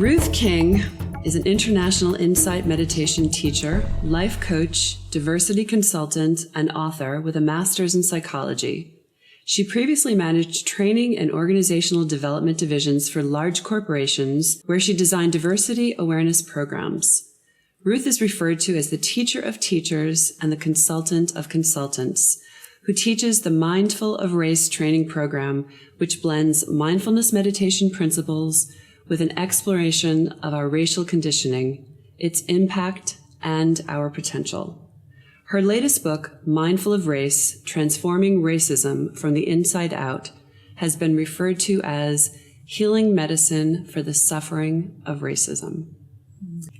Ruth King is an international insight meditation teacher, life coach, diversity consultant, and author with a master's in psychology. She previously managed training and organizational development divisions for large corporations where she designed diversity awareness programs. Ruth is referred to as the teacher of teachers and the consultant of consultants, who teaches the Mindful of Race training program, which blends mindfulness meditation principles with an exploration of our racial conditioning, its impact, and our potential. Her latest book, Mindful of Race, Transforming Racism from the Inside Out, has been referred to as healing medicine for the suffering of racism.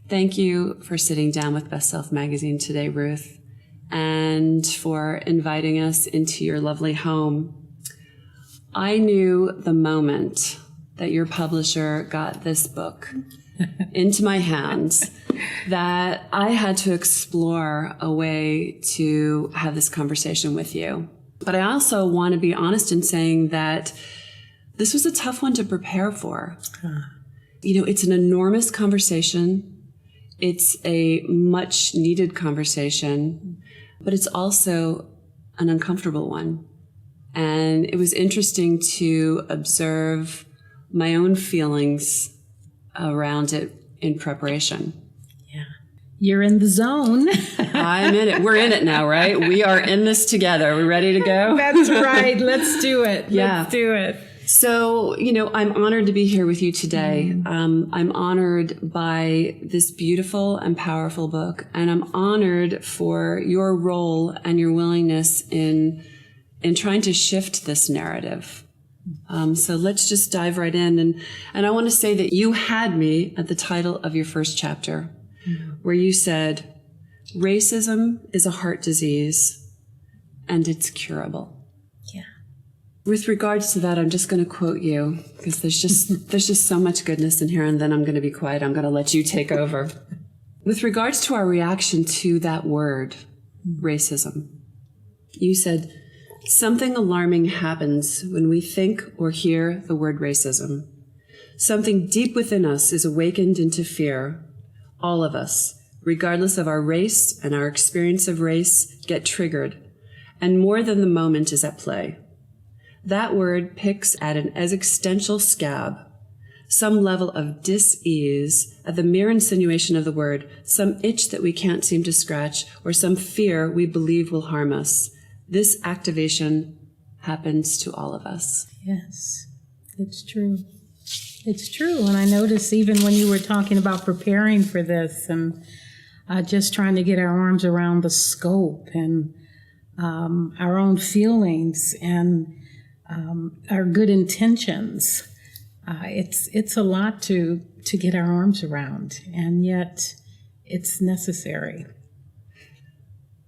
Thank you for sitting down with Best Self Magazine today, Ruth, and for inviting us into your lovely home. I knew the moment that your publisher got this book into my hands that I had to explore a way to have this conversation with you. But I also want to be honest in saying that this was a tough one to prepare for. You know, it's an enormous conversation. It's a much needed conversation, but it's also an uncomfortable one. And it was interesting to observe my own feelings around it in preparation. Yeah. You're in the zone. I'm in it. We're in it now, right? We are in this together. We're ready to go? That's right. Let's do it. Yeah. Let's do it. So, you know, I'm honored to be here with you today. I'm honored by this beautiful and powerful book, and I'm honored for your role and your willingness in trying to shift this narrative. So let's just dive right in. And I want to say that you had me at the title of your first chapter, where you said, racism is a heart disease and it's curable. Yeah. With regards to that, I'm just going to quote you because there's just so much goodness in here, and then I'm going to be quiet. I'm going to let you take over. With regards to our reaction to that word, racism, you said, something alarming happens when we think or hear the word racism. Something deep within us is awakened into fear. All of us, regardless of our race and our experience of race, get triggered, and more than the moment is at play. That word picks at an existential scab, some level of dis-ease at the mere insinuation of the word, some itch that we can't seem to scratch, or some fear we believe will harm us. This activation happens to all of us. Yes, it's true. It's true. And I noticed even when you were talking about preparing for this and just trying to get our arms around the scope and our own feelings and our good intentions, it's a lot to get our arms around, and yet it's necessary.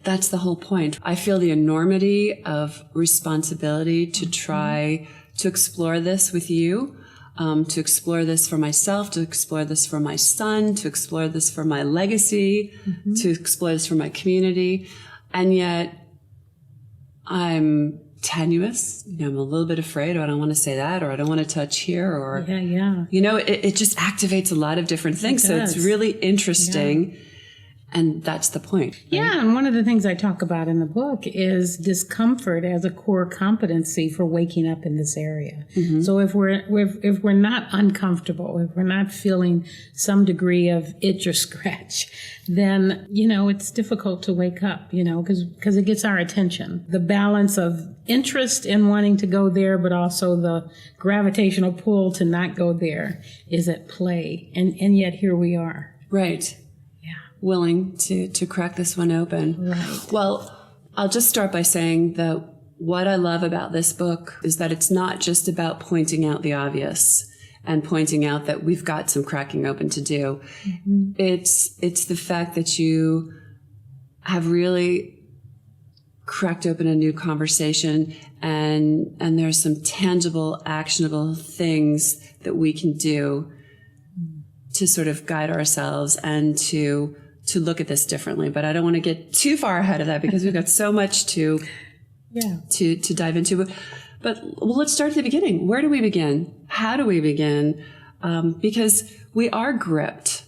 That's the whole point. I feel the enormity of responsibility to try to explore this with you, to explore this for myself, to explore this for my son, to explore this for my legacy, to explore this for my community. And yet I'm tenuous. You know, I'm a little bit afraid, or I don't want to say that, or I don't want to touch here, or, you know, it just activates a lot of different things. So it's really interesting. Yeah. And that's the point. Right? Yeah, and one of the things I talk about in the book is discomfort as a core competency for waking up in this area. So if we're not uncomfortable, if we're not feeling some degree of itch or scratch, then, you know, it's difficult to wake up, you know, because it gets our attention. The balance of interest in wanting to go there, but also the gravitational pull to not go there is at play. And yet here we are. Right. Willing to crack this one open. Right. Well, I'll just start by saying that what I love about this book is that it's not just about pointing out the obvious and pointing out that we've got some cracking open to do. It's the fact that you have really cracked open a new conversation, and there's some tangible, actionable things that we can do to sort of guide ourselves and to look at this differently. But I don't want to get too far ahead of that because we've got so much to dive into. But well, let's start at the beginning. Where do we begin? How do we begin? because we are gripped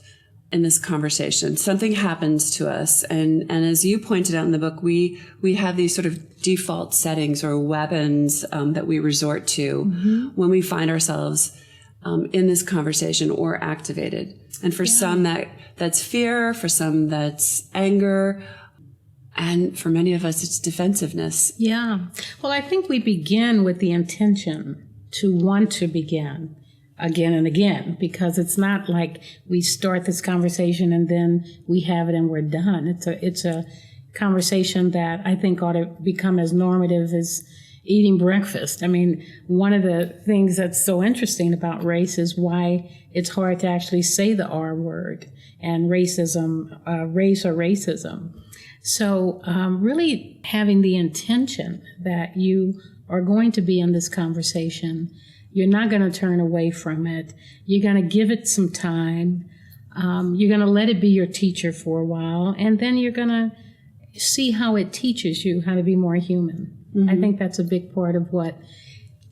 in this conversation. Something happens to us. And as you pointed out in the book, we have these sort of default settings or weapons that we resort to when we find ourselves in this conversation or activated. And for some that's fear, for some that's anger, and for many of us it's defensiveness. Yeah. Well, I think we begin with the intention to want to begin again and again, because it's not like we start this conversation and then we have it and we're done. It's a conversation that I think ought to become as normative as eating breakfast. I mean, one of the things that's so interesting about race is why it's hard to actually say the R word and racism, race or racism. So really having the intention that you are going to be in this conversation, you're not going to turn away from it. You're going to give it some time. You're going to let it be your teacher for a while, and then you're going to see how it teaches you how to be more human. I think that's a big part of what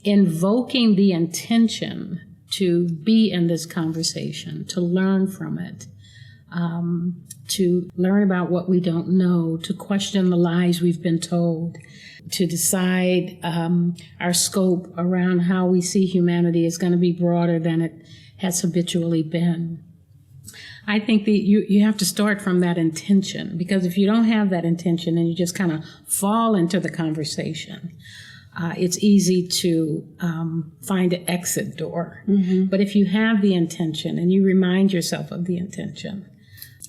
invoking the intention to be in this conversation, to learn from it, to learn about what we don't know, to question the lies we've been told, to decide our scope around how we see humanity is going to be broader than it has habitually been. I think that you have to start from that intention, because if you don't have that intention and you just kind of fall into the conversation, it's easy to find an exit door. But if you have the intention and you remind yourself of the intention,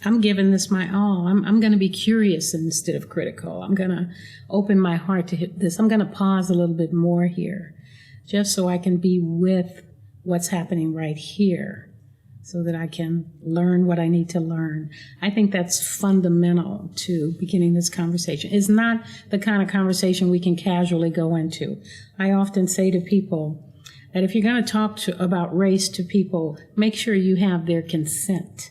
I'm giving this my all. I'm going to be curious instead of critical. I'm going to open my heart to this. I'm going to pause a little bit more here just so I can be with what's happening right here, so that I can learn what I need to learn. I think that's fundamental to beginning this conversation. It's not the kind of conversation we can casually go into. I often say to people that if you're going to talk about race to people, make sure you have their consent.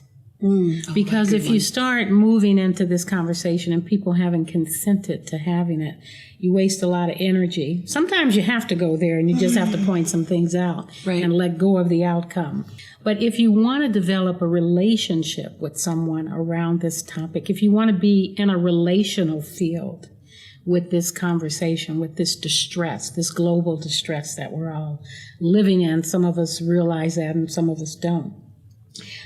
Because if you start moving into this conversation and people haven't consented to having it, you waste a lot of energy. Sometimes you have to go there and you just have to point some things out and let go of the outcome. But if you want to develop a relationship with someone around this topic, if you want to be in a relational field with this conversation, with this distress, this global distress that we're all living in, some of us realize that and some of us don't,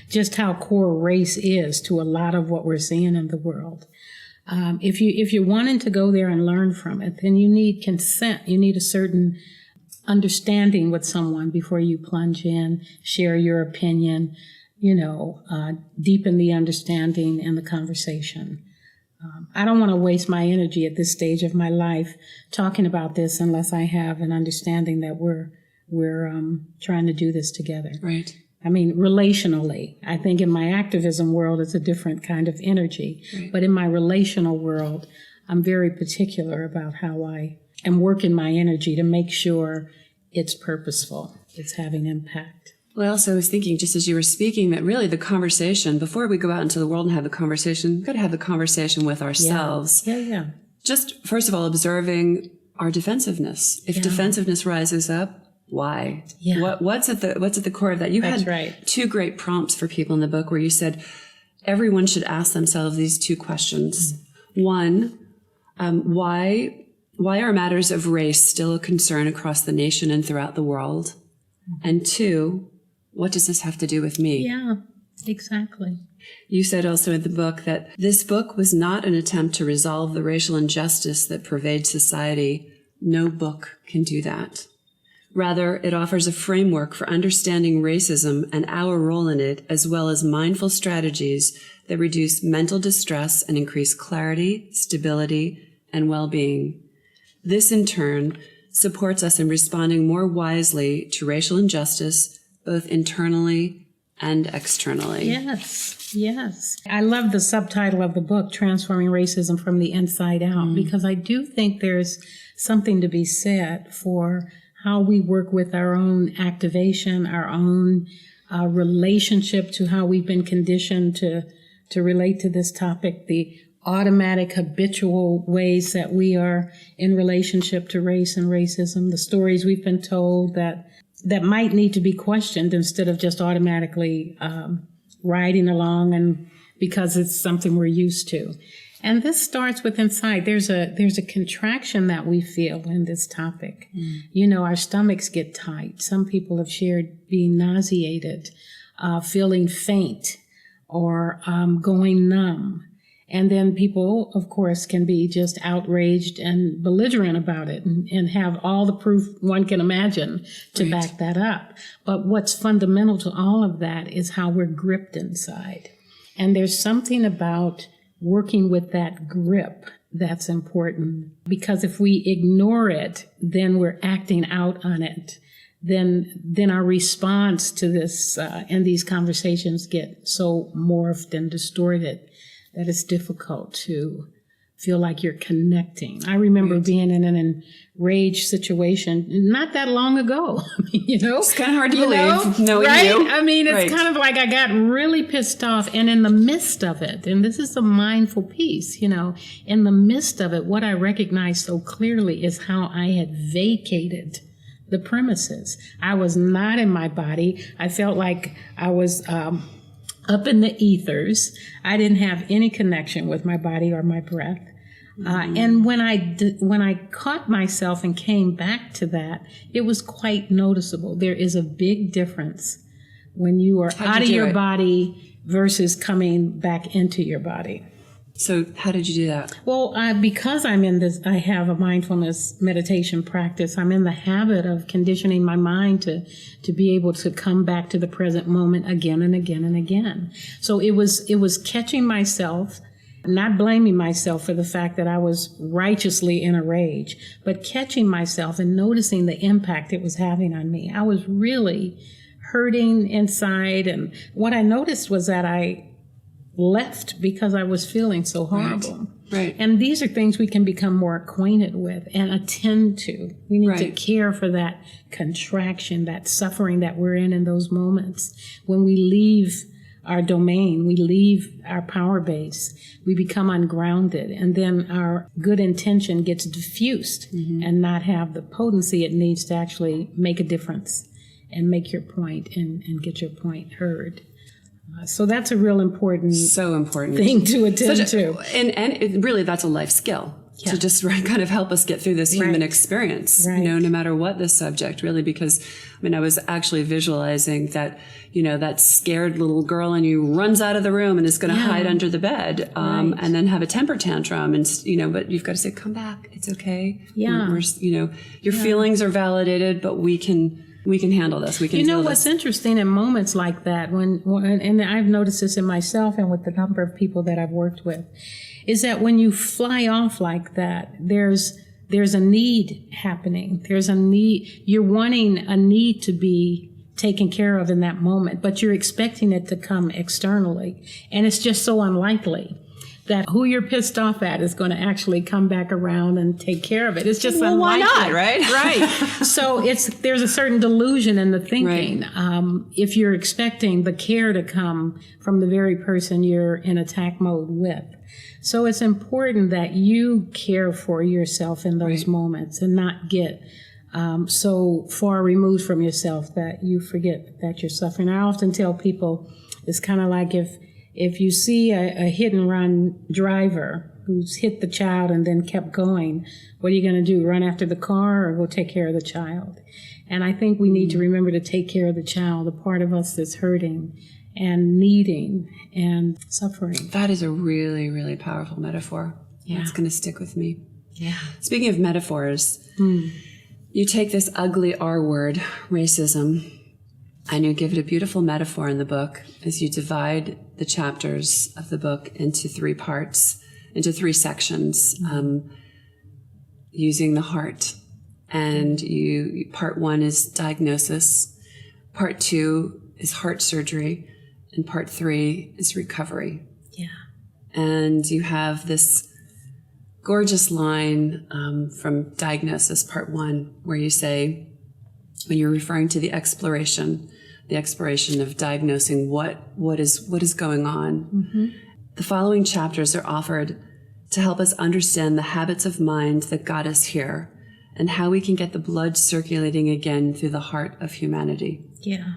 just how core race is to a lot of what we're seeing in the world. If you're wanting to go there and learn from it, then you need consent. You need a certain understanding with someone before you plunge in, share your opinion, deepen the understanding and the conversation. I don't want to waste my energy at this stage of my life talking about this unless I have an understanding that we're trying to do this together. Right. I mean, relationally, I think in my activism world, it's a different kind of energy. Right. But in my relational world, I'm very particular about how I am working my energy to make sure it's purposeful, it's having impact. Well, I also was thinking, just as you were speaking, that really the conversation, before we go out into the world and have the conversation, we've got to have the conversation with ourselves. Yeah. Just, first of all, observing our defensiveness. If defensiveness rises up, why? Yeah. What's at the core of that? You had two great prompts for people in the book where you said everyone should ask themselves these two questions. One, why are matters of race still a concern across the nation and throughout the world? And two, what does this have to do with me? Yeah, exactly. You said also in the book that this book was not an attempt to resolve the racial injustice that pervades society. No book can do that. Rather, it offers a framework for understanding racism and our role in it, as well as mindful strategies that reduce mental distress and increase clarity, stability, and well-being. This, in turn, supports us in responding more wisely to racial injustice, both internally and externally. Yes. I love the subtitle of the book, Transforming Racism from the Inside Out, because I do think there's something to be said for how we work with our own activation, our own relationship to how we've been conditioned to relate to this topic, the automatic, habitual ways that we are in relationship to race and racism, the stories we've been told that that might need to be questioned instead of just automatically riding along and because it's something we're used to. And this starts with inside. There's a contraction that we feel in this topic. You know, our stomachs get tight. Some people have shared being nauseated, feeling faint, or going numb. And then people, of course, can be just outraged and belligerent about it and have all the proof one can imagine to back that up. But what's fundamental to all of that is how we're gripped inside. And there's something about working with that grip that's important, because if we ignore it, then we're acting out on it. Then our response to this and these conversations get so morphed and distorted that it's difficult to feel like you're connecting. I remember being in an enraged situation not that long ago. You know, it's kind of hard to believe, knowing right? you. I mean, it's kind of like I got really pissed off, and in the midst of it, and this is a mindful piece, you know, in the midst of it, what I recognized so clearly is how I had vacated the premises. I was not in my body. I felt like I was up in the ethers. I didn't have any connection with my body or my breath. And when I caught myself and came back to that, it was quite noticeable. There is a big difference when you are out of your body versus coming back into your body. So how did you do that? Well, because I have a mindfulness meditation practice. I'm in the habit of conditioning my mind to be able to come back to the present moment again and again and again. So it was catching myself, not blaming myself for the fact that I was righteously in a rage, but catching myself and noticing the impact it was having on me. I was really hurting inside, and what I noticed was that I left because I was feeling so horrible. Right. And these are things we can become more acquainted with and attend to. We need to care for that contraction, that suffering that we're in those moments. When we leave our domain, we leave our power base, we become ungrounded, and then our good intention gets diffused and not have the potency it needs to actually make a difference and make your point and get your point heard. So that's a real important thing to attend to. And really, that's a life skill to just kind of help us get through this human experience, you know, no matter what the subject, really, because, I mean, I was actually visualizing that, you know, that scared little girl in you runs out of the room and is going to hide under the bed and then have a temper tantrum. And, you know, but you've got to say, come back. It's okay. Yeah. We're you know, your feelings are validated, but we can handle this. We can. You know what's interesting in moments like that, when and I've noticed this in myself and with the number of people that I've worked with, is that when you fly off like that, there's a need happening. There's a need. You're wanting a need to be taken care of in that moment, but you're expecting it to come externally, and it's just so unlikely that who you're pissed off at is going to actually come back around and take care of it. It's just unlikely. Why not, right? Right. So there's a certain delusion in the thinking. If you're expecting the care to come from the very person you're in attack mode with. So it's important that you care for yourself in those moments and not get so far removed from yourself that you forget that you're suffering. I often tell people it's kind of like if you see a hit and run driver who's hit the child and then kept going, what are you going to do? Run after the car or go take care of the child? And I think we need to remember to take care of the child, the part of us that's hurting and needing and suffering. That is a really, really powerful metaphor. Yeah. It's going to stick with me. Yeah. Speaking of metaphors, you take this ugly R word, racism, and you give it a beautiful metaphor in the book as you divide the chapters of the book into 3 parts, into 3 sections, using the heart. And part 1 is diagnosis, part 2 is heart surgery, and part 3 is recovery. Yeah. And you have this gorgeous line from diagnosis, part 1, where you say, when you're referring to the exploration of diagnosing what is going on. The following chapters are offered to help us understand the habits of mind that got us here and how we can get the blood circulating again through the heart of humanity. Yeah.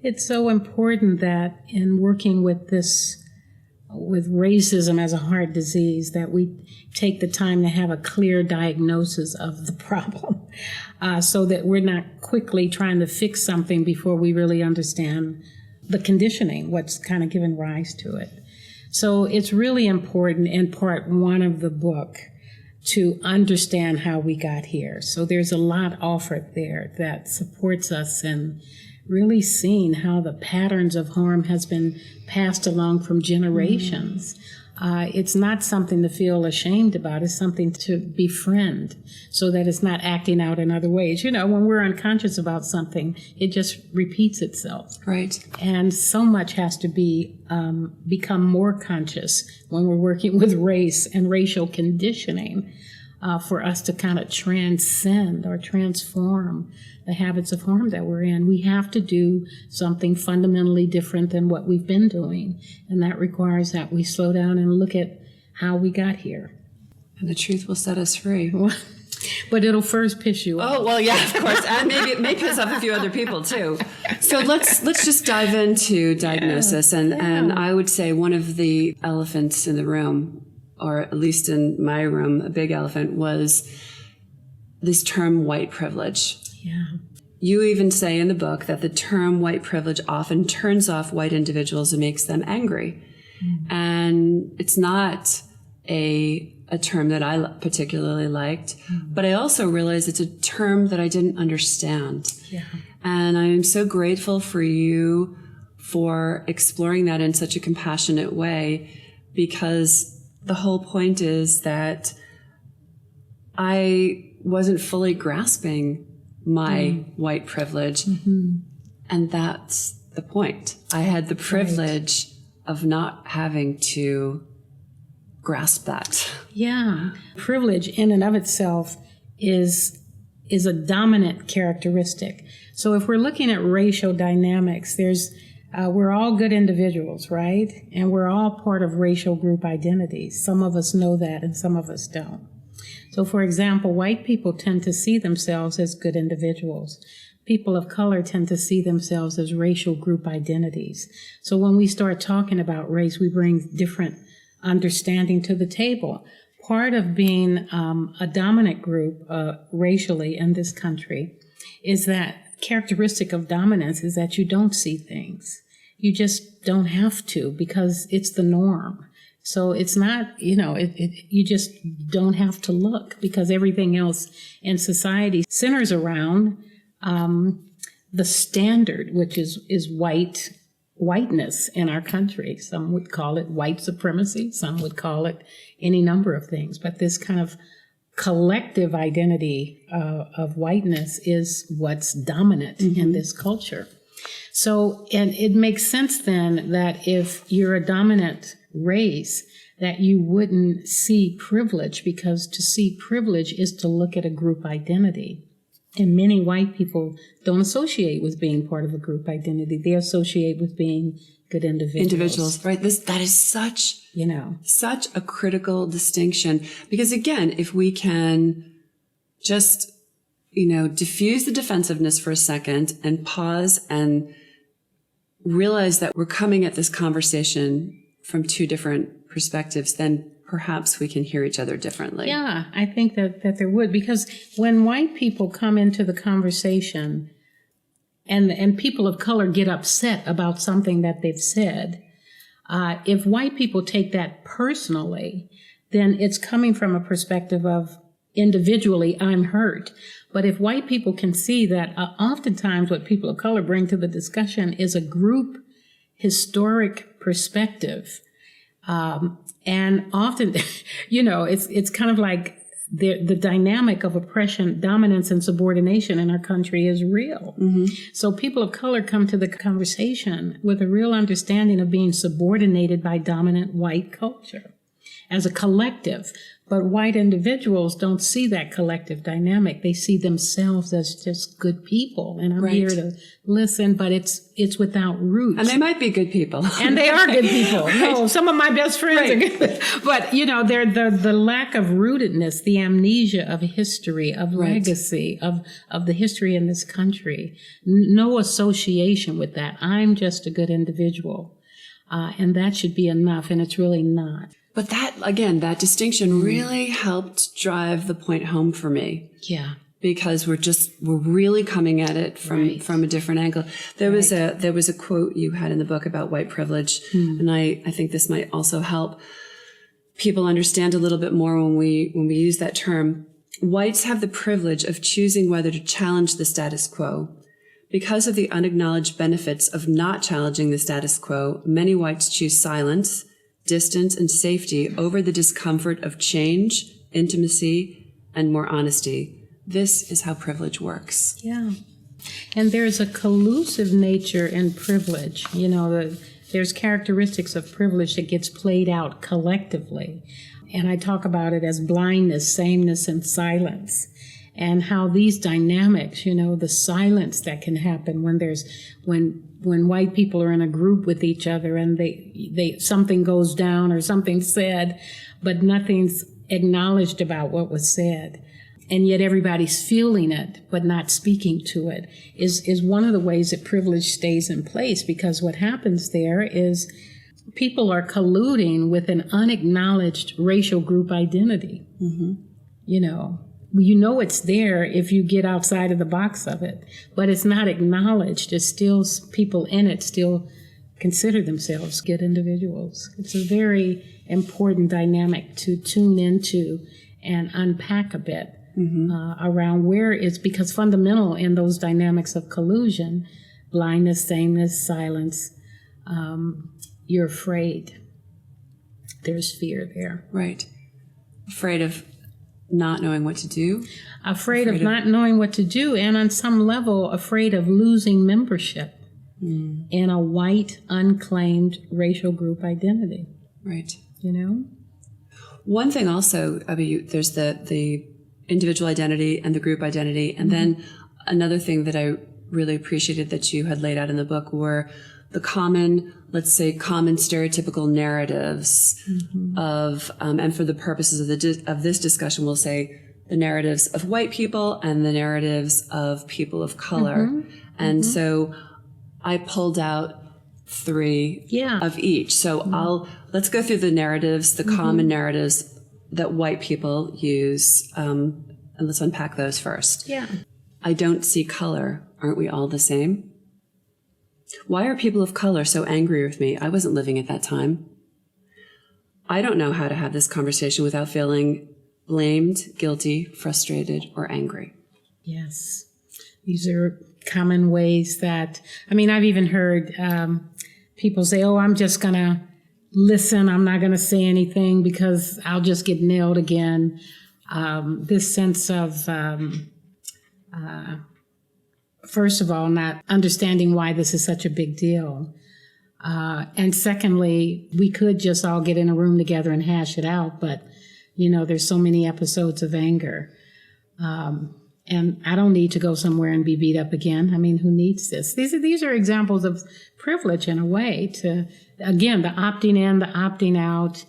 It's so important that in working with this, with racism as a heart disease, that we take the time to have a clear diagnosis of the problem, so that we're not quickly trying to fix something before we really understand the conditioning, what's kind of given rise to it. So it's really important in part one of the book to understand how we got here. So there's a lot offered there that supports us in really seeing how the patterns of harm has been passed along from generations. It's not something to feel ashamed about. It's something to befriend so that it's not acting out in other ways. You know, when we're unconscious about something, it just repeats itself. Right. And so much has to be become more conscious when we're working with race and racial conditioning for us to kind of transcend or transform the habits of harm that we're in. We have to do something fundamentally different than what we've been doing. And that requires that we slow down and look at how we got here. And the truth will set us free. But it'll first piss you off. Oh, well, yeah, of course. And maybe piss off a few other people, too. So let's just dive into diagnosis. And I would say one of the elephants in the room, or at least in my room, a big elephant, was this term white privilege. Yeah. You even say in the book that the term white privilege often turns off white individuals and makes them angry. And it's not a term that I particularly liked, but I also realized it's a term that I didn't understand. Yeah. And I am so grateful for you for exploring that in such a compassionate way, because the whole point is that I wasn't fully grasping my white privilege. And that's the point. I had the privilege of not having to grasp that. Yeah. Privilege in and of itself is a dominant characteristic. So if we're looking at racial dynamics, we're all good individuals, right? And we're all part of racial group identities. Some of us know that and some of us don't. So for example, white people tend to see themselves as good individuals. People of color tend to see themselves as racial group identities. So when we start talking about race, we bring different understanding to the table. Part of being a dominant group racially in this country is that characteristic of dominance is that you don't see things. You just don't have to, because it's the norm. So it's not, you just don't have to look, because everything else in society centers around the standard, which is whiteness in our country. Some would call it white supremacy. Some would call it any number of things. But this kind of collective identity of whiteness is what's dominant in this culture. So, and it makes sense then that if you're a dominant race, that you wouldn't see privilege, because to see privilege is to look at a group identity. And many white people don't associate with being part of a group identity. They associate with being good individuals. Right? That is such a critical distinction. Because again, if we can just, diffuse the defensiveness for a second and pause and realize that we're coming at this conversation from two different perspectives, then perhaps we can hear each other differently. Yeah, I think that there would, because when white people come into the conversation and people of color get upset about something that they've said, if white people take that personally, then it's coming from a perspective of individually, I'm hurt. But if white people can see that oftentimes what people of color bring to the discussion is a group historic perspective, and often, it's kind of like the dynamic of oppression, dominance, and subordination in our country is real. So people of color come to the conversation with a real understanding of being subordinated by dominant white culture as a collective. But white individuals don't see that collective dynamic. They see themselves as just good people. And I'm here to listen, but it's without roots. And they might be good people. And they are good people. No, some of my best friends are good. But, they're the lack of rootedness, the amnesia of history, of legacy, of the history in this country. No association with that. I'm just a good individual. And that should be enough, and it's really not. But that distinction really helped drive the point home for me. Yeah. Because we're really coming at it from a different angle. There was a quote you had in the book about white privilege, and I think this might also help people understand a little bit more when we use that term. Whites have the privilege of choosing whether to challenge the status quo. Because of the unacknowledged benefits of not challenging the status quo, many whites choose silence, distance, and safety over the discomfort of change, intimacy, and more honesty. This is how privilege works. Yeah. And there's a collusive nature in privilege. There's characteristics of privilege that gets played out collectively. And I talk about it as blindness, sameness, and silence. And how these dynamics, the silence that can happen when white people are in a group with each other and they something goes down or something's said, but nothing's acknowledged about what was said. And yet everybody's feeling it, but not speaking to it, is one of the ways that privilege stays in place, because what happens there is people are colluding with an unacknowledged racial group identity. It's there if you get outside of the box of it, but it's not acknowledged. It's still people in it still consider themselves good individuals. It's a very important dynamic to tune into and unpack a bit around where it's, because fundamental in those dynamics of collusion, blindness, sameness, silence, you're afraid. There's fear there. Right. Afraid of not knowing what to do. Afraid of not knowing what to do, and on some level, afraid of losing membership in a white, unclaimed racial group identity. Right. One thing also, there's the individual identity and the group identity, and then another thing that I really appreciated that you had laid out in the book were the common stereotypical narratives of, and for the purposes of this discussion, we'll say the narratives of white people and the narratives of people of color. And so I pulled out 3 of each. So let's go through the narratives, the common narratives that white people use, and let's unpack those first. Yeah. I don't see color. Aren't we all the same? Why are people of color so angry with me? I wasn't living at that time. I don't know how to have this conversation without feeling blamed, guilty, frustrated, or angry. Yes. These are common ways that, I've even heard people say, I'm just going to listen. I'm not going to say anything because I'll just get nailed again. This sense of, first of all, not understanding why this is such a big deal. And secondly, we could just all get in a room together and hash it out, but, there's so many episodes of anger. And I don't need to go somewhere and be beat up again. Who needs this? These are examples of privilege in a way to, again, the opting in, the opting out.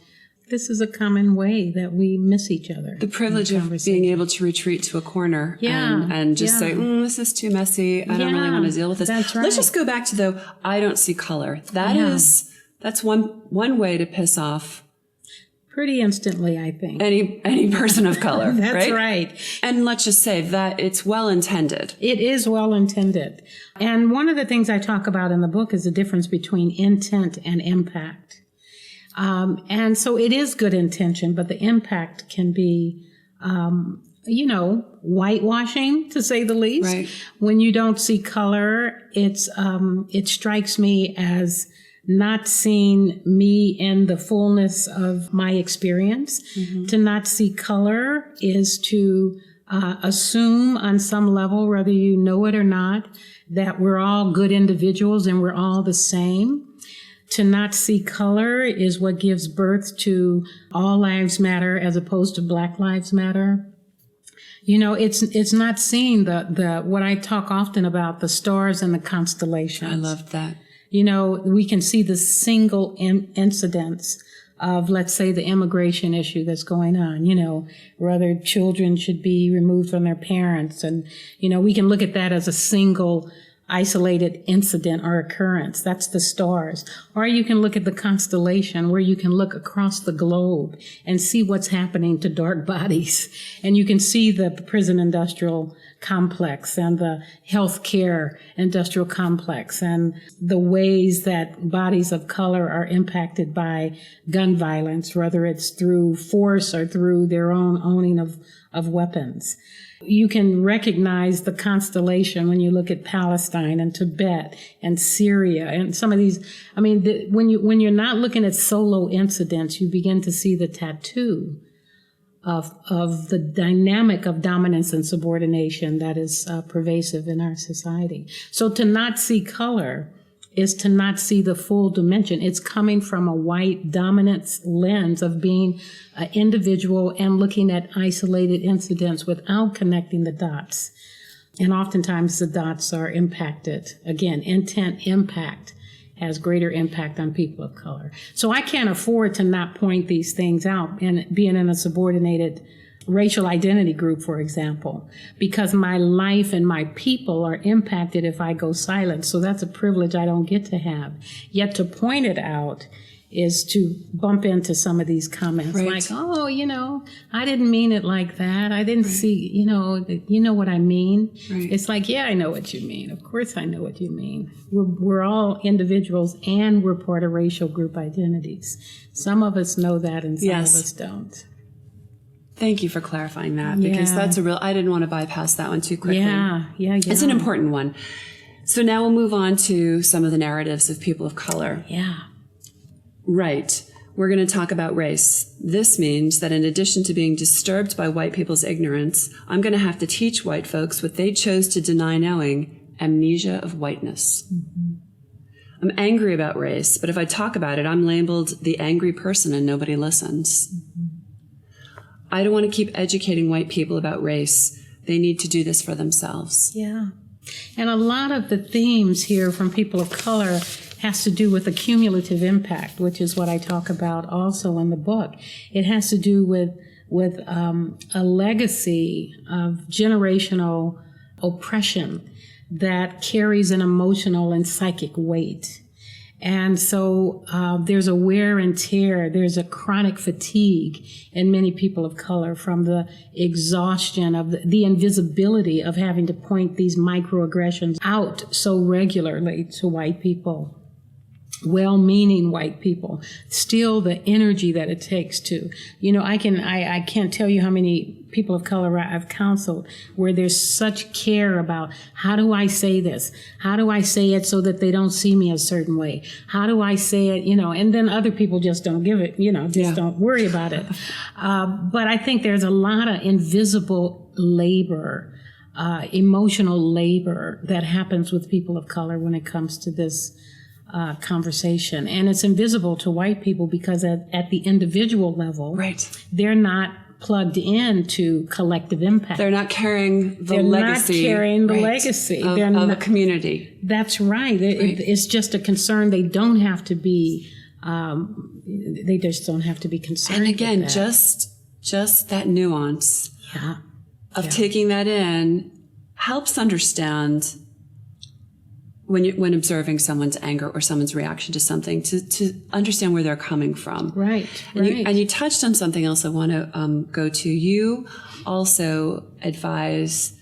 This is a common way that we miss each other. The privilege of being able to retreat to a corner and just say, this is too messy. I don't really want to deal with this. That's right. Let's just go back to I don't see color. That's one way to piss off pretty instantly, I think. Any person of color. That's right. And let's just say that it's well intended. It is well intended. And one of the things I talk about in the book is the difference between intent and impact. And so it is good intention, but the impact can be, whitewashing, to say the least. Right. When you don't see color, it strikes me as not seeing me in the fullness of my experience. To not see color is to assume on some level, whether you know it or not, that we're all good individuals and we're all the same. To not see color is what gives birth to All Lives Matter as opposed to Black Lives Matter. It's not seeing the what I talk often about, the stars and the constellations. I love that. We can see the single incidents of, let's say, the immigration issue that's going on, whether children should be removed from their parents. And, we can look at that as a single isolated incident or occurrence. That's the stars. Or you can look at the constellation, where you can look across the globe and see what's happening to dark bodies. And you can see the prison industrial complex and the healthcare industrial complex and the ways that bodies of color are impacted by gun violence, whether it's through force or through their own owning of weapons. You can recognize the constellation when you look at Palestine and Tibet and Syria and some of these. When you're not looking at solo incidents, you begin to see the tattoo of the dynamic of dominance and subordination that is pervasive in our society. So to not see color is to not see the full dimension. It's coming from a white dominance lens of being an individual and looking at isolated incidents without connecting the dots. And oftentimes the dots are impacted. Again, intent impact has greater impact on people of color. So I can't afford to not point these things out, and being in a subordinated racial identity group, for example, because my life and my people are impacted if I go silent. So that's a privilege I don't get to have. Yet to point it out is to bump into some of these comments like, oh, I didn't mean it like that. I didn't see, you know what I mean? Right. It's like, yeah, I know what you mean. Of course I know what you mean. We're all individuals and we're part of racial group identities. Some of us know that and some of us don't. Thank you for clarifying that, because that's I didn't want to bypass that one too quickly. Yeah. It's an important one. So now we'll move on to some of the narratives of people of color. Yeah. Right. We're going to talk about race. This means that in addition to being disturbed by white people's ignorance, I'm going to have to teach white folks what they chose to deny knowing: amnesia of whiteness. Mm-hmm. I'm angry about race, but if I talk about it, I'm labeled the angry person and nobody listens. Mm-hmm. I don't want to keep educating white people about race. They need to do this for themselves. Yeah. And a lot of the themes here from people of color has to do with the cumulative impact, which is what I talk about also in the book. It has to do with a legacy of generational oppression that carries an emotional and psychic weight. And so there's a wear and tear, there's a chronic fatigue in many people of color from the exhaustion of the invisibility of having to point these microaggressions out so regularly to white people. Well-meaning white people, still the energy that it takes to, I can't tell you how many people of color I've counseled where there's such care about, how do I say this? How do I say it so that they don't see me a certain way? How do I say it, and then other people just don't give it, don't worry about it. But I think there's a lot of invisible labor, emotional labor that happens with people of color when it comes to this conversation. And it's invisible to white people because at the individual level, they're not plugged into collective impact. They're not carrying the legacy. They're not carrying the legacy. Of a community. That's right. It's just a concern. They don't have to be, they just don't have to be concerned. And again, with that. just that nuance of taking that in helps understand when observing someone's anger or someone's reaction to something, to understand where they're coming from. Right. And you touched on something else I want to go to. You also advise,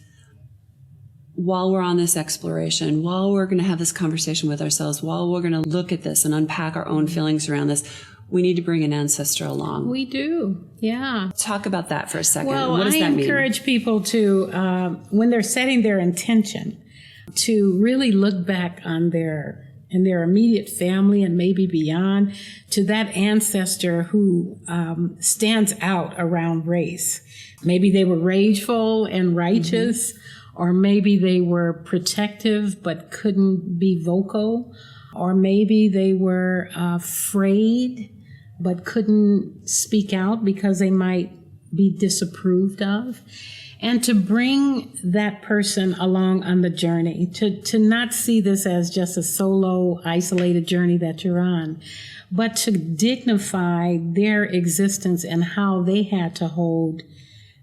while we're on this exploration, while we're going to have this conversation with ourselves, while we're going to look at this and unpack our own feelings around this, we need to bring an ancestor along. We do, yeah. Talk about that for a second. Well, what does that mean? I encourage people to, when they're setting their intention, to really look back on their immediate family and maybe beyond, to that ancestor who stands out around race. Maybe they were rageful and righteous, or maybe they were protective but couldn't be vocal, or maybe they were afraid but couldn't speak out because they might be disapproved of. And to bring that person along on the journey, to not see this as just a solo, isolated journey that you're on, but to dignify their existence and how they had to hold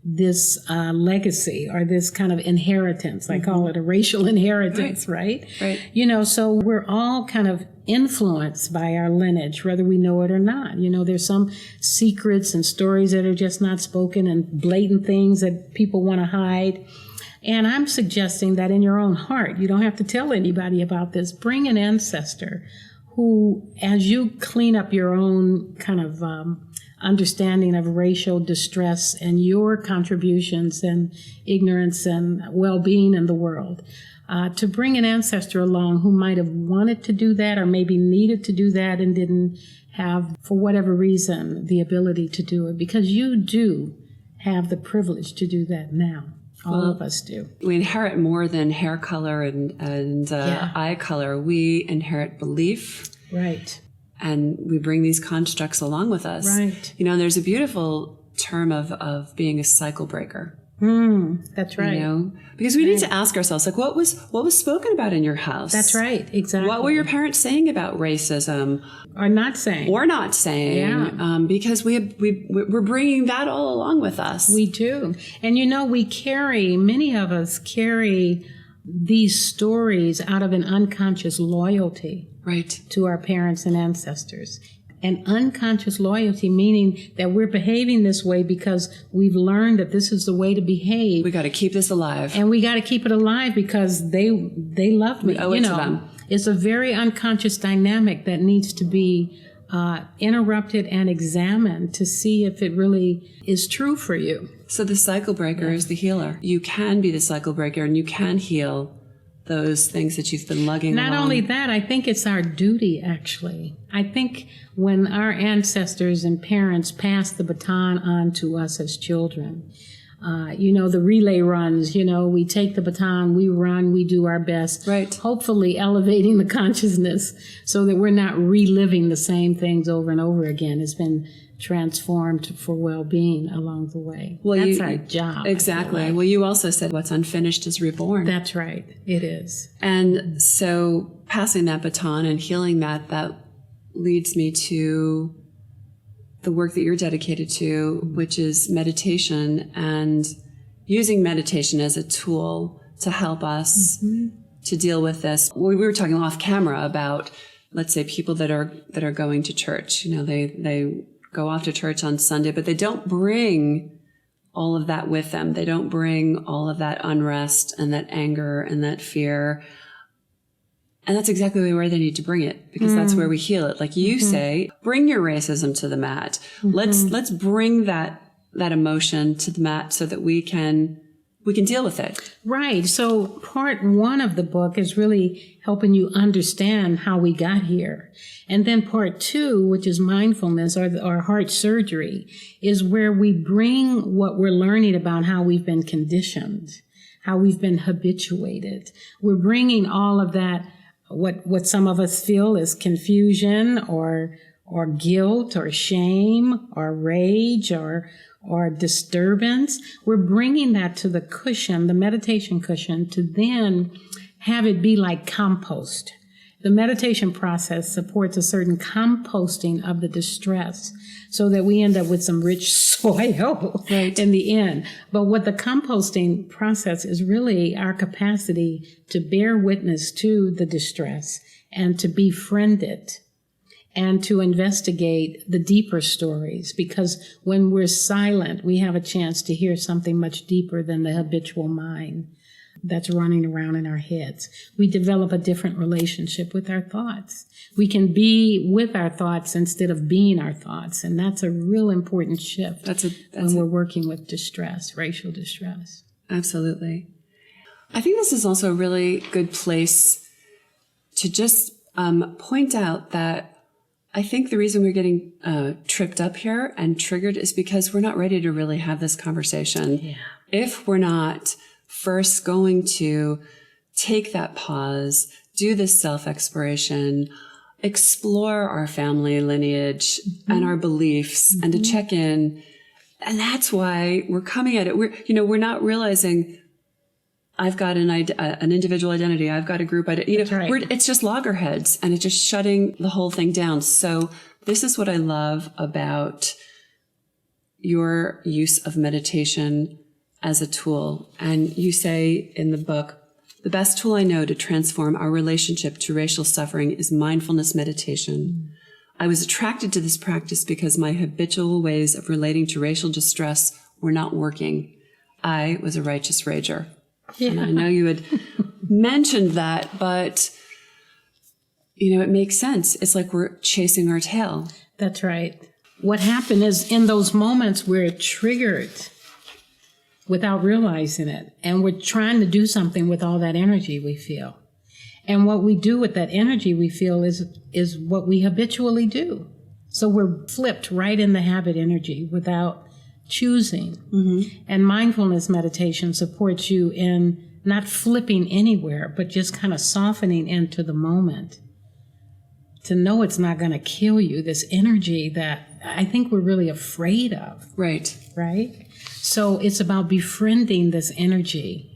this legacy or this kind of inheritance. I call it a racial inheritance, right? Right. You know, so we're all kind of influenced by our lineage, whether we know it or not. You know, there's some secrets and stories that are just not spoken and blatant things that people want to hide. And I'm suggesting that in your own heart, you don't have to tell anybody about this. Bring an ancestor who, as you clean up your own kind of understanding of racial distress and your contributions and ignorance and well-being in the world, to bring an ancestor along who might have wanted to do that or maybe needed to do that and didn't have, for whatever reason, the ability to do it, because you do have the privilege to do that now. All of us do. We inherit more than hair color and eye color. We inherit belief. Right. And we bring these constructs along with us. Right. You know, there's a beautiful term of being a cycle breaker. That's right. You know, because we need to ask ourselves, like, what was spoken about in your house? That's right. Exactly. What were your parents saying about racism? Or not saying. Or not saying. Yeah. Because we're bringing that all along with us. We do. And you know, many of us carry these stories out of an unconscious loyalty. Right. To our parents and ancestors. And unconscious loyalty, meaning that we're behaving this way because we've learned that this is the way to behave. We got to keep this alive. And we got to keep it alive because they loved me. We owe it to them. It's a very unconscious dynamic that needs to be interrupted and examined to see if it really is true for you. So the cycle breaker is the healer. You can be the cycle breaker and you can heal those things that you've been lugging along. Not only that, I think it's our duty, actually. I think when our ancestors and parents passed the baton on to us as children, the relay runs, we take the baton, we run, we do our best. Right. Hopefully elevating the consciousness so that we're not reliving the same things over and over again. It's been transformed for well-being along the way. Well, that's our job. Exactly. Well, you also said what's unfinished is reborn. That's right. It is. And so passing that baton and healing that leads me to the work that you're dedicated to, which is meditation and using meditation as a tool to help us to deal with this. We were talking off camera about, let's say, people that are going to church. They go off to church on Sunday, but they don't bring all of that with them. They don't bring all of that unrest and that anger and that fear. And that's exactly where they need to bring it, because that's where we heal it. Like you say, bring your racism to the mat. Let's bring that emotion to the mat so that we can deal with it. Right. So part one of the book is really helping you understand how we got here. And then part two, which is mindfulness or heart surgery, is where we bring what we're learning about how we've been conditioned, how we've been habituated. We're bringing all of that, what some of us feel is confusion or guilt or shame or rage or disturbance. We're bringing that to the cushion, the meditation cushion, to then have it be like compost. The meditation process supports a certain composting of the distress so that we end up with some rich soil in the end. But what the composting process is really our capacity to bear witness to the distress and to befriend it and to investigate the deeper stories, because when we're silent, we have a chance to hear something much deeper than the habitual mind that's running around in our heads. We develop a different relationship with our thoughts. We can be with our thoughts instead of being our thoughts, and that's a real important shift when we're working with distress, racial distress. Absolutely. I think this is also a really good place to just point out that I think the reason we're getting tripped up here and triggered is because we're not ready to really have this conversation. Yeah. If we're not first going to take that pause, do this self-exploration, explore our family lineage and our beliefs and to check in. And that's why we're coming at it. We're not realizing I've got an individual identity. I've got a group identity. Right. It's just loggerheads and it's just shutting the whole thing down. So this is what I love about your use of meditation as a tool. And you say in the book, the best tool I know to transform our relationship to racial suffering is mindfulness meditation. I was attracted to this practice because my habitual ways of relating to racial distress were not working. I was a righteous rager. Yeah. And I know you had mentioned that, but, it makes sense. It's like we're chasing our tail. That's right. What happened is in those moments we're triggered without realizing it. And we're trying to do something with all that energy we feel. And what we do with that energy we feel is what we habitually do. So we're flipped right in the habit energy without choosing. Mm-hmm. And mindfulness meditation supports you in not flipping anywhere, but just kind of softening into the moment. To know it's not going to kill you, this energy that I think we're really afraid of. Right. Right? So it's about befriending this energy.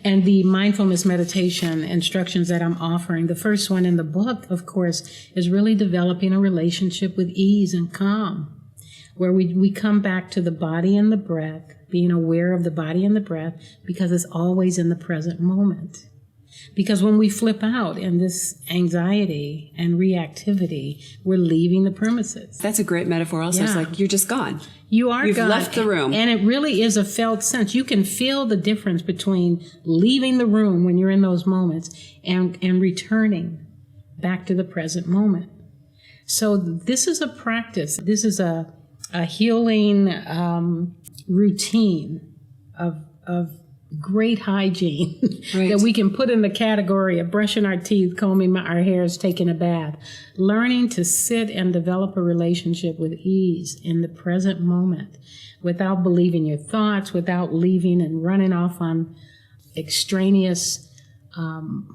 And the mindfulness meditation instructions that I'm offering, the first one in the book, of course, is really developing a relationship with ease and calm, where we come back to the body and the breath, being aware of the body and the breath, because it's always in the present moment. Because when we flip out in this anxiety and reactivity, we're leaving the premises. That's a great metaphor also. Yeah. It's like you're just gone. You are You've gone. left the room. And it really is a felt sense. You can feel the difference between leaving the room when you're in those moments and returning back to the present moment. So this is a practice. This is a healing routine of great hygiene right. that we can put in the category of brushing our teeth, combing our hairs, taking a bath. Learning to sit and develop a relationship with ease in the present moment without believing your thoughts, without leaving and running off on extraneous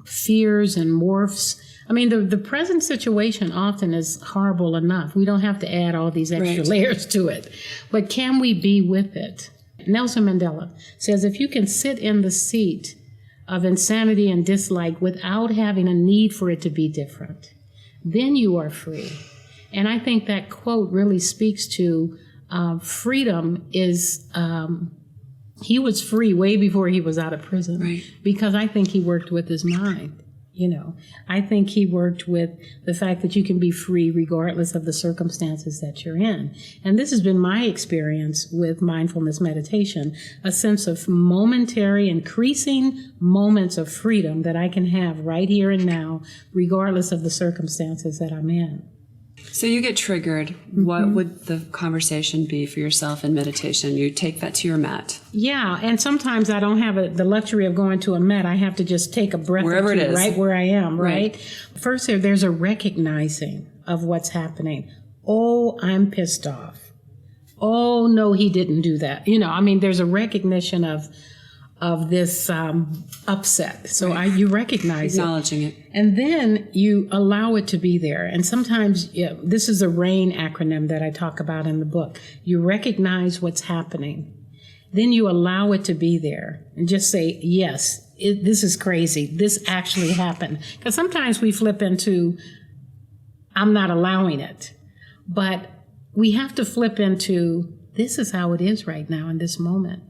fears and morphs. I mean, the present situation often is horrible enough. We don't have to add all these extra right. layers to it. But can we be with it? Nelson Mandela says, if you can sit in the seat of insanity and dislike without having a need for it to be different, then you are free. And I think that quote really speaks to freedom is, he was free way before he was out of prison, right. because I think he worked with his mind. I think he worked with the fact that you can be free regardless of the circumstances that you're in. And this has been my experience with mindfulness meditation, a sense of momentary, increasing moments of freedom that I can have right here and now, regardless of the circumstances that I'm in. So you get triggered. Mm-hmm. What would the conversation be for yourself in meditation? You take that to your mat. Yeah, and sometimes I don't have the luxury of going to a mat. I have to just take a breath wherever or two, it is. Right where I am, right? First, there's a recognizing of what's happening. Oh, I'm pissed off. Oh, no, he didn't do that. There's a recognition of this upset. So right. You recognize acknowledging it. And then you allow it to be there. And sometimes, this is a RAIN acronym that I talk about in the book. You recognize what's happening. Then you allow it to be there and just say, yes, this is crazy. This actually happened. Because sometimes we flip into, I'm not allowing it. But we have to flip into, this is how it is right now in this moment.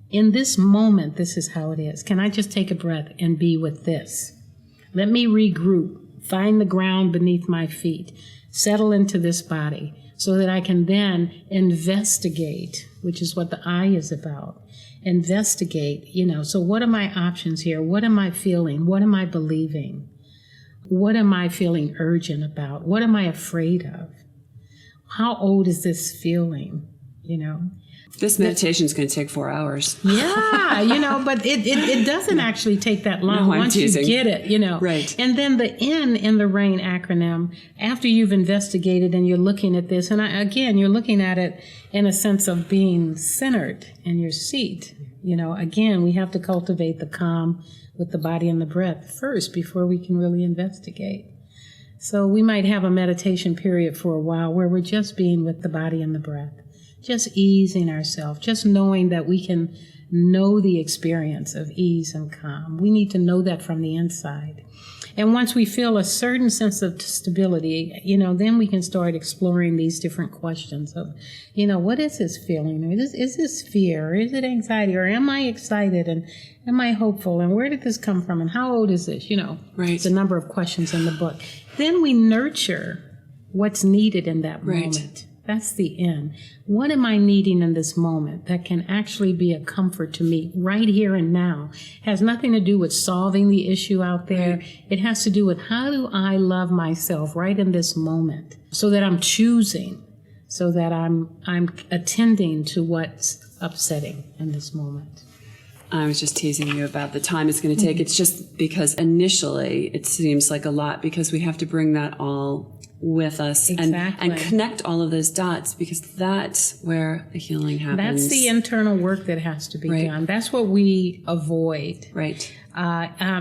In this moment, this is how it is. Can I just take a breath and be with this? Let me regroup, find the ground beneath my feet, settle into this body so that I can then investigate, which is what the I is about. Investigate, so what are my options here? What am I feeling? What am I believing? What am I feeling urgent about? What am I afraid of? How old is this feeling? This meditation is going to take 4 hours. Yeah, but it doesn't actually take that long once you get it, Right. And then the N in the RAIN acronym, after you've investigated and you're looking at this, and again, you're looking at it in a sense of being centered in your seat. Again, we have to cultivate the calm with the body and the breath first before we can really investigate. So we might have a meditation period for a while where we're just being with the body and the breath. Just easing ourselves, just knowing that we can know the experience of ease and calm. We need to know that from the inside. And once we feel a certain sense of stability, then we can start exploring these different questions of, what is this feeling? Or is this fear? Or is it anxiety? Or am I excited? And am I hopeful? And where did this come from? And how old is this? Right. It's a number of questions in the book. Then we nurture what's needed in that moment. That's the N. What am I needing in this moment that can actually be a comfort to me right here and now? Has nothing to do with solving the issue out there. Right. It has to do with how do I love myself right in this moment so that I'm choosing, so that I'm attending to what's upsetting in this moment. I was just teasing you about the time it's going to take. It's just because initially it seems like a lot because we have to bring that all with us and connect all of those dots because that's where the healing happens. That's the internal work that has to be done. That's what we avoid. Right.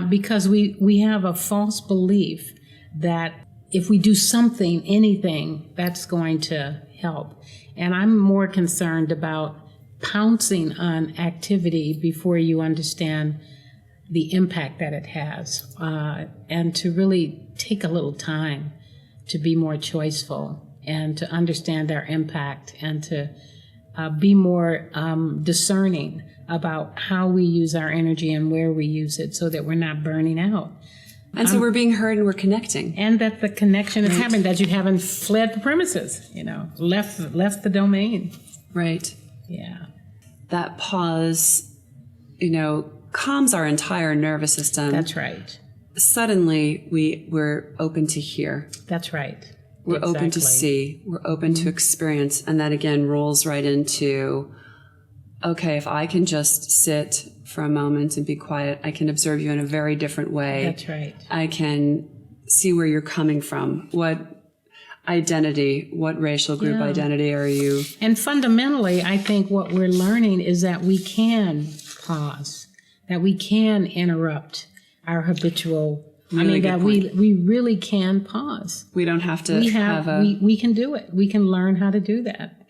Because we have a false belief that if we do something, anything, that's going to help. And I'm more concerned about pouncing on activity before you understand the impact that it has, and to really take a little time to be more choiceful and to understand our impact and to be more discerning about how we use our energy and where we use it so that we're not burning out. And so we're being heard and we're connecting. And that the connection is happening, that you haven't fled the premises, left the domain. Right. Yeah. That pause, calms our entire nervous system. That's right. Suddenly we're open to hear. That's right. We're open to see. We're open to experience. And that again rolls right into, okay, if I can just sit for a moment and be quiet, I can observe you in a very different way. That's right. I can see where you're coming from. What identity, what racial group identity are you? And fundamentally, I think what we're learning is that we can pause, that we can interrupt our habitual, that we really can pause. We don't have to we can do it. We can learn how to do that.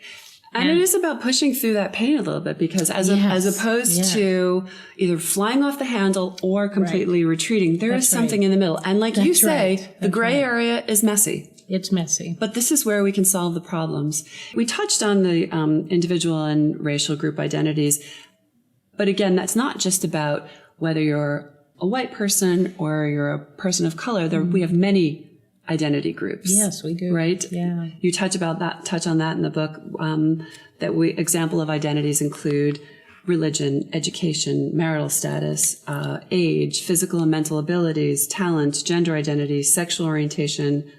And it is about pushing through that pain a little bit because as opposed to either flying off the handle or completely retreating, there is something in the middle. And like you say, the gray area is messy. It's messy. But this is where we can solve the problems. We touched on the individual and racial group identities. But again, that's not just about whether you're a white person or you're a person of color. We have many identity groups. Yes, we do. Right? Yeah. You touch on that in the book, example of identities include religion, education, marital status, age, physical and mental abilities, talent, gender identity, sexual orientation,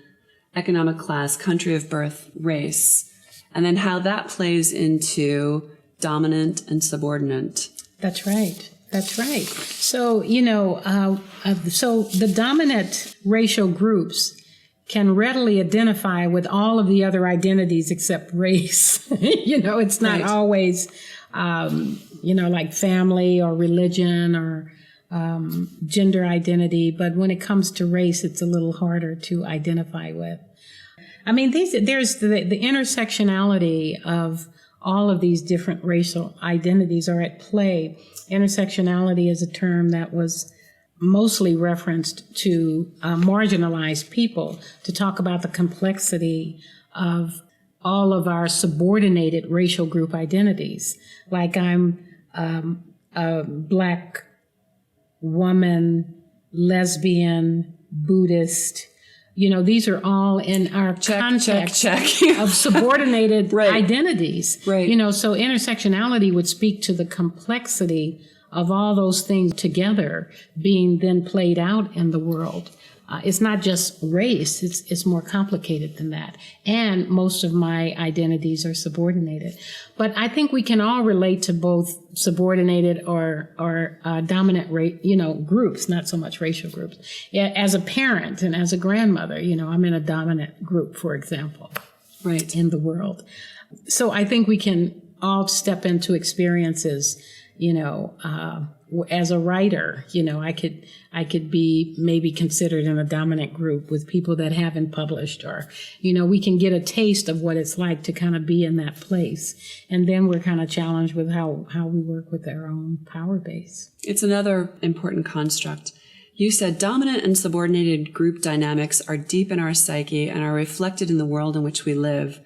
economic class, country of birth, race, and then how that plays into dominant and subordinate. That's right. That's right. So, so the dominant racial groups can readily identify with all of the other identities except race. It's not always, like family or religion or gender identity. But when it comes to race, it's a little harder to identify with. There's the intersectionality of all of these different racial identities are at play. Intersectionality is a term that was mostly referenced to marginalized people to talk about the complexity of all of our subordinated racial group identities. Like I'm a Black woman, lesbian, Buddhist. These are all in our context of subordinated identities. Right. So intersectionality would speak to the complexity of all those things together being then played out in the world. It's not just race, it's more complicated than that. And most of my identities are subordinated. But I think we can all relate to both subordinated or dominant groups, not so much racial groups. As a parent and as a grandmother, I'm in a dominant group, for example, right, in the world. So I think we can all step into experiences, as a writer, I could be maybe considered in a dominant group with people that haven't published, or, we can get a taste of what it's like to kind of be in that place. And then we're kind of challenged with how we work with our own power base. It's another important construct. You said dominant and subordinated group dynamics are deep in our psyche and are reflected in the world in which we live.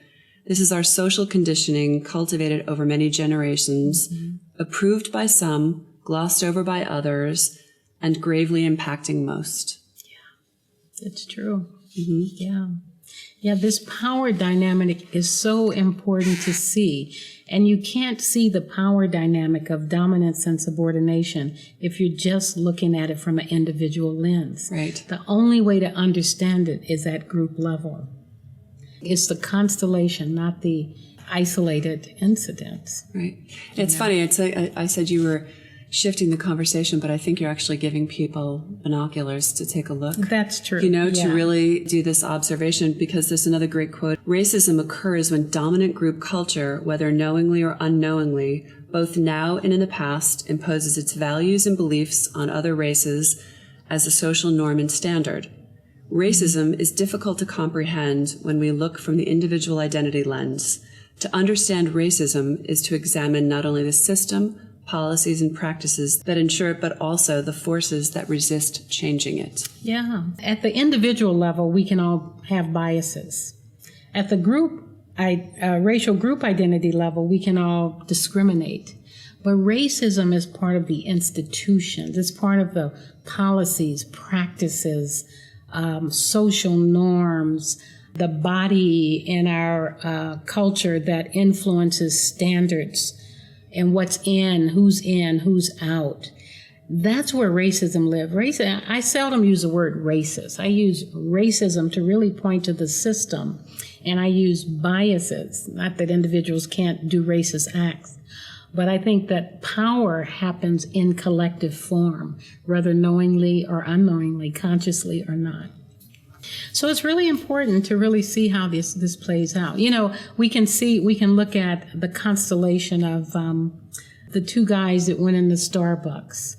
This is our social conditioning cultivated over many generations, approved by some, glossed over by others, and gravely impacting most. Yeah, it's true. Yeah, this power dynamic is so important to see. And you can't see the power dynamic of dominance and subordination if you're just looking at it from an individual lens. Right. The only way to understand it is at group level. It's the constellation, not the isolated incidents. Right. It's funny. I said you were shifting the conversation, but I think you're actually giving people binoculars to take a look. That's true. To really do this observation, because there's another great quote. Racism occurs when dominant group culture, whether knowingly or unknowingly, both now and in the past, imposes its values and beliefs on other races as a social norm and standard. Racism is difficult to comprehend when we look from the individual identity lens. To understand racism is to examine not only the system, policies, and practices that ensure it, but also the forces that resist changing it. Yeah. At the individual level, we can all have biases. At the racial group identity level, we can all discriminate. But racism is part of the institutions. It's part of the policies, practices, social norms, the body in our culture that influences standards and what's in, who's out. That's where racism lives. I seldom use the word racist. I use racism to really point to the system, and I use biases. Not that individuals can't do racist acts, but I think that power happens in collective form, whether knowingly or unknowingly, consciously or not. So it's really important to really see how this plays out. We can look at the constellation of the two guys that went into Starbucks.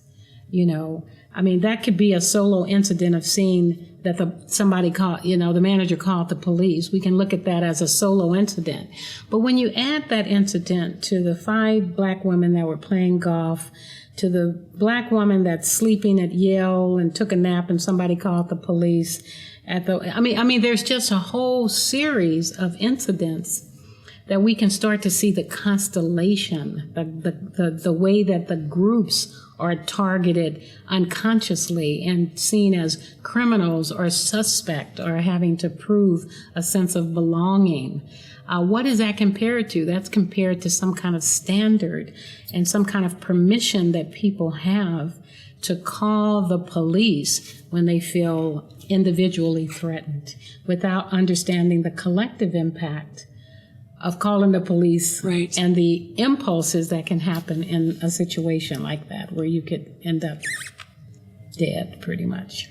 That could be a solo incident of seeing that somebody called, the manager called the police. We can look at that as a solo incident. But when you add that incident to the 5 black women that were playing golf, to the black woman that's sleeping at Yale and took a nap and somebody called the police, there's just a whole series of incidents that we can start to see the constellation, the way that the groups are targeted unconsciously and seen as criminals or suspect or having to prove a sense of belonging. What is that compared to? That's compared to some kind of standard and some kind of permission that people have to call the police when they feel individually threatened without understanding the collective impact of calling the police, right, and the impulses that can happen in a situation like that where you could end up dead pretty much.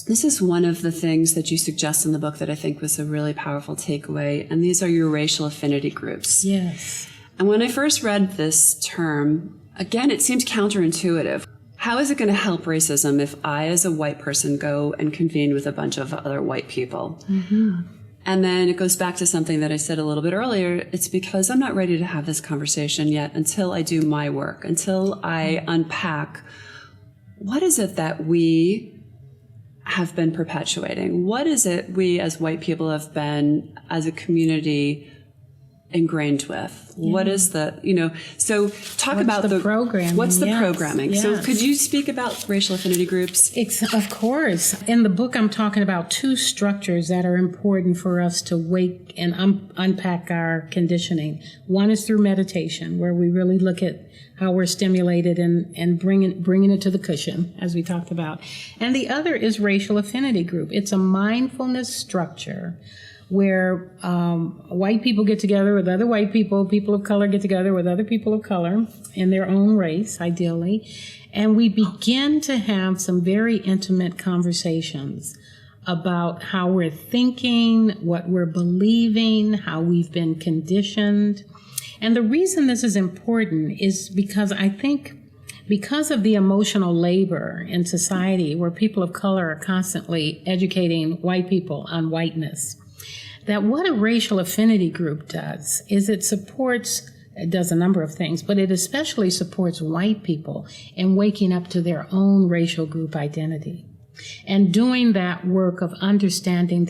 This is one of the things that you suggest in the book that I think was a really powerful takeaway, and these are your racial affinity groups. Yes. And when I first read this term, again, it seemed counterintuitive. How is it going to help racism if I, as a white person, go and convene with a bunch of other white people? Mm-hmm. And then it goes back to something that I said a little bit earlier. It's because I'm not ready to have this conversation yet until I do my work, until I unpack what is it that we have been perpetuating? What is it we as white people have been, as a community, ingrained with? Yeah. What is the, so talk about the programming. What's the programming? Yes. So could you speak about racial affinity groups? Of course. In the book, I'm talking about two structures that are important for us to wake and unpack our conditioning. One is through meditation, where we really look at how we're stimulated and bringing it to the cushion, as we talked about. And the other is racial affinity group. It's a mindfulness structure where white people get together with other white people, people of color get together with other people of color in their own race, ideally, and we begin to have some very intimate conversations about how we're thinking, what we're believing, how we've been conditioned. And the reason this is important is because I think because of the emotional labor in society where people of color are constantly educating white people on whiteness, that what a racial affinity group does is it does a number of things, but it especially supports white people in waking up to their own racial group identity and doing that work of understanding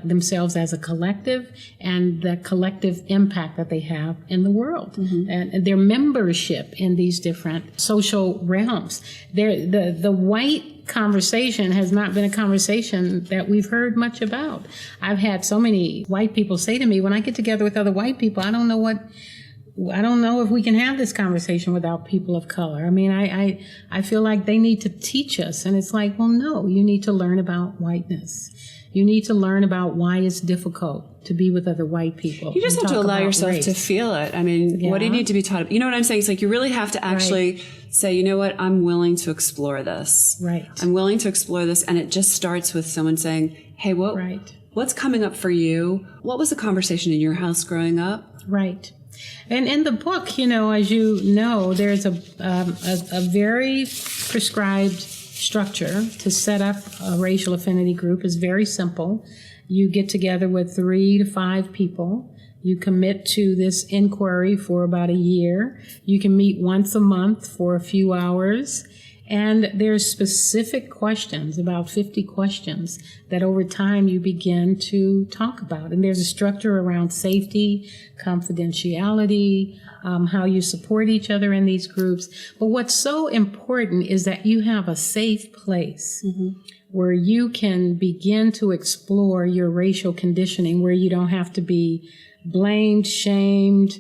themselves as a collective and the collective impact that they have in the world and their membership in these different social realms. The white conversation has not been a conversation that we've heard much about. I've had so many white people say to me, when I get together with other white people, I don't know if we can have this conversation without people of color. I mean, I feel like they need to teach us. And it's like, well, no, you need to learn about whiteness. You need to learn about why it's difficult to be with other white people. You just have to allow yourself to feel it. I mean, what do you need to be taught? You know what I'm saying? It's like you really have to actually say, you know what, I'm willing to explore this. Right. I'm willing to explore this. And it just starts with someone saying, hey, what's coming up for you? What was the conversation in your house growing up? Right. And in the book, as you know, there's a very prescribed structure to set up a racial affinity group. It's very simple. You get together with 3 to 5 people. You commit to this inquiry for about a year. You can meet once a month for a few hours. And there's specific questions, about 50 questions, that over time you begin to talk about. And there's a structure around safety, confidentiality, how you support each other in these groups. But what's so important is that you have a safe place where you can begin to explore your racial conditioning, where you don't have to be blamed, shamed,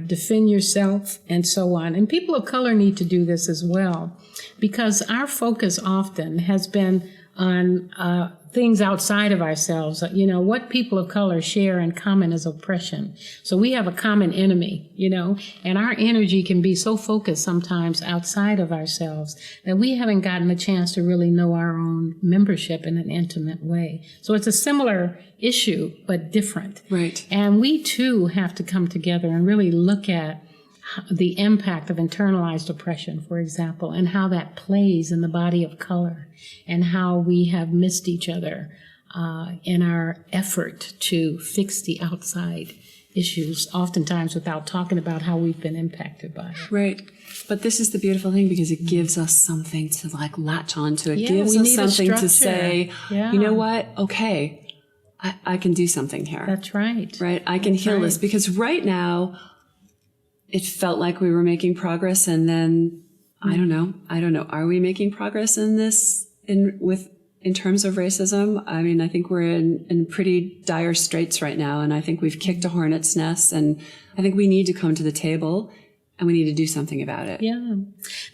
defend yourself, and so on. And people of color need to do this as well, because our focus often has been on things outside of ourselves. What people of color share in common is oppression. So we have a common enemy, and our energy can be so focused sometimes outside of ourselves that we haven't gotten a chance to really know our own membership in an intimate way. So it's a similar issue, but different. Right. And we too have to come together and really look at the impact of internalized oppression, for example, and how that plays in the body of color, and how we have missed each other in our effort to fix the outside issues, oftentimes without talking about how we've been impacted by it. Right. But this is the beautiful thing, because it gives us something to latch onto. It Yeah, gives us something to structure. say, Yeah. you know what? Okay, I can do something here. That's right. Right. I can heal this, because right now it felt like we were making progress, and then I don't know. Are we making progress in this in terms of racism? I mean, I think we're in pretty dire straits right now, and I think we've kicked a hornet's nest, and I think we need to come to the table and we need to do something about it. Yeah.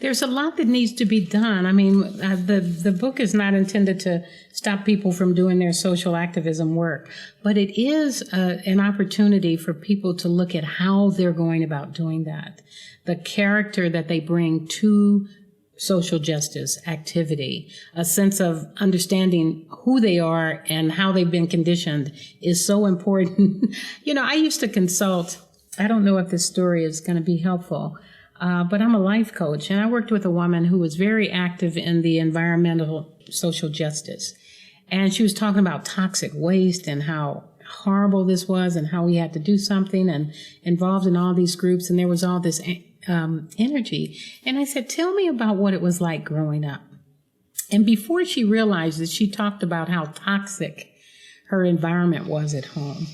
There's a lot that needs to be done. I mean, the book is not intended to stop people from doing their social activism work, but it is an opportunity for people to look at how they're going about doing that, the character that they bring to social justice activity. A sense of understanding who they are and how they've been conditioned is so important. I used to consult, I don't know if this story is going to be helpful, but I'm a life coach, and I worked with a woman who was very active in the environmental social justice. And she was talking about toxic waste and how horrible this was and how we had to do something, and involved in all these groups, and there was all this energy. And I said, tell me about what it was like growing up. And before she realized it, she talked about how toxic her environment was at home.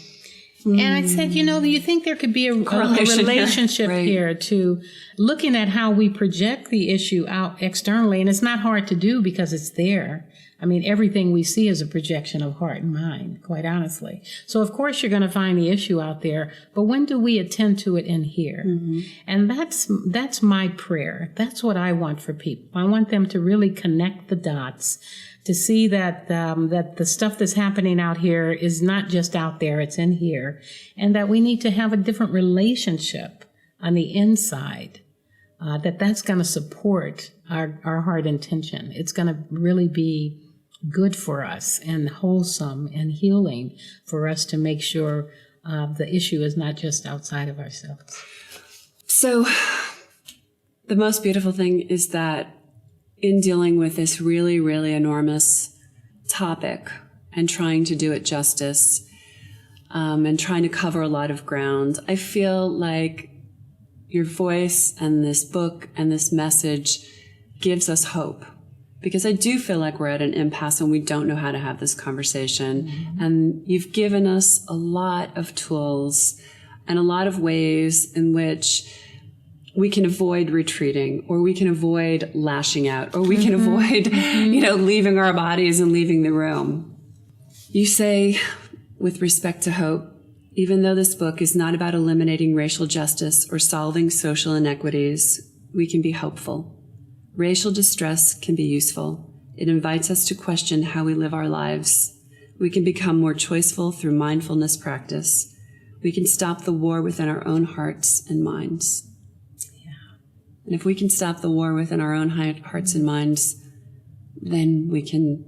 And I said, do you think there could be a relationship right. here to looking at how we project the issue out externally? And it's not hard to do because it's there. I mean, everything we see is a projection of heart and mind, quite honestly. So, of course, you're going to find the issue out there. But when do we attend to it in here? Mm-hmm. And that's my prayer. That's what I want for people. I want them to really connect the dots, to see that that the stuff that's happening out here is not just out there, it's in here, and that we need to have a different relationship on the inside, that's going to support our heart intention. It's going to really be good for us and wholesome and healing for us to make sure the issue is not just outside of ourselves. So the most beautiful thing is that in dealing with this really, really enormous topic and trying to do it justice and trying to cover a lot of ground, I feel like your voice and this book and this message gives us hope. Because I do feel like we're at an impasse and we don't know how to have this conversation. Mm-hmm. And you've given us a lot of tools and a lot of ways in which we can avoid retreating, or we can avoid lashing out, or we can avoid, leaving our bodies and leaving the room. You say, with respect to hope, even though this book is not about eliminating racial justice or solving social inequities, we can be hopeful. Racial distress can be useful. It invites us to question how we live our lives. We can become more choiceful through mindfulness practice. We can stop the war within our own hearts and minds. Yeah. And if we can stop the war within our own hearts and minds, then we can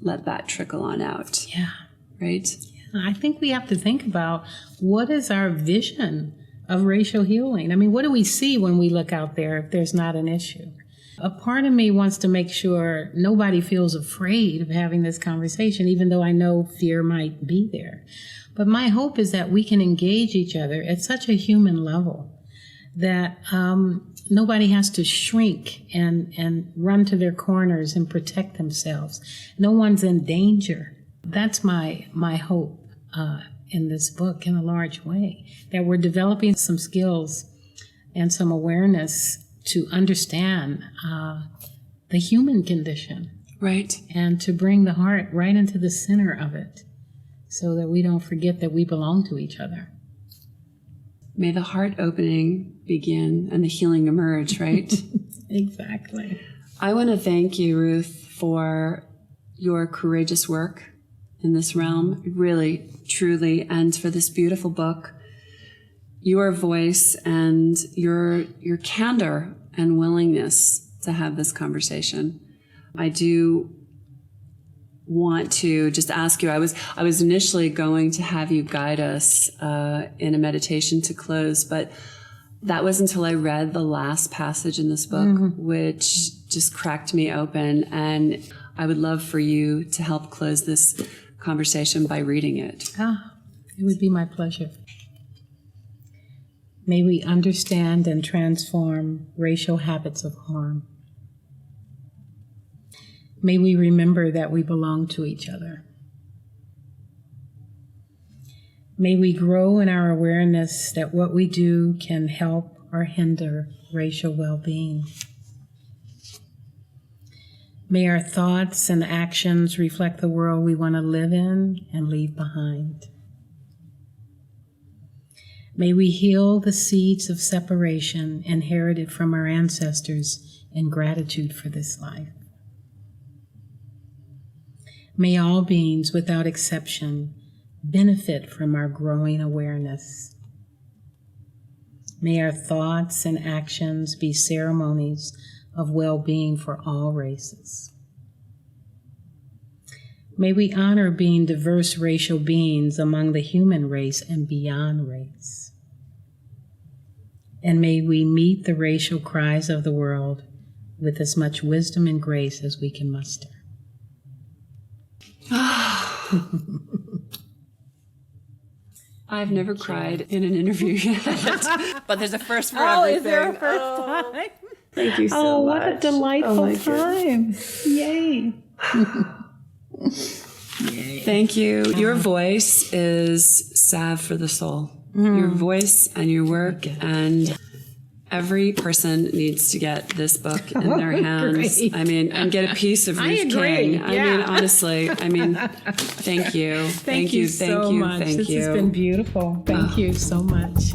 let that trickle on out. Yeah. Right? Yeah. I think we have to think about what is our vision of racial healing. I mean, what do we see when we look out there if there's not an issue? A part of me wants to make sure nobody feels afraid of having this conversation, even though I know fear might be there. But my hope is that we can engage each other at such a human level that nobody has to shrink and run to their corners and protect themselves. No one's in danger. That's my hope in this book in a large way, that we're developing some skills and some awareness to understand the human condition. Right. And to bring the heart right into the center of it so that we don't forget that we belong to each other. May the heart opening begin and the healing emerge, right? Exactly. I want to thank you, Ruth, for your courageous work in this realm, really, truly, and for this beautiful book, your voice and your candor and willingness to have this conversation. I do want to just ask you, I was initially going to have you guide us in a meditation to close, but that was until I read the last passage in this book, which just cracked me open, and I would love for you to help close this conversation by reading it. It would be my pleasure. May we understand and transform racial habits of harm. May we remember that we belong to each other. May we grow in our awareness that what we do can help or hinder racial well-being. May our thoughts and actions reflect the world we want to live in and leave behind. May we heal the seeds of separation inherited from our ancestors in gratitude for this life. May all beings, without exception, benefit from our growing awareness. May our thoughts and actions be ceremonies of well-being for all races. May we honor being diverse racial beings among the human race and beyond race. And may we meet the racial cries of the world with as much wisdom and grace as we can muster. I've never cried in an interview yet, but there's a first for everything. Is there a first time? Thank you so much. What a delightful time. Yay. Thank you. Your voice is salve for the soul. Your voice and your work, and every person needs to get this book in their hands. Great. I mean, and get a piece of Ruth I agree. King. I mean, honestly, thank you. Thank you so much. This has been beautiful. Thank you so much.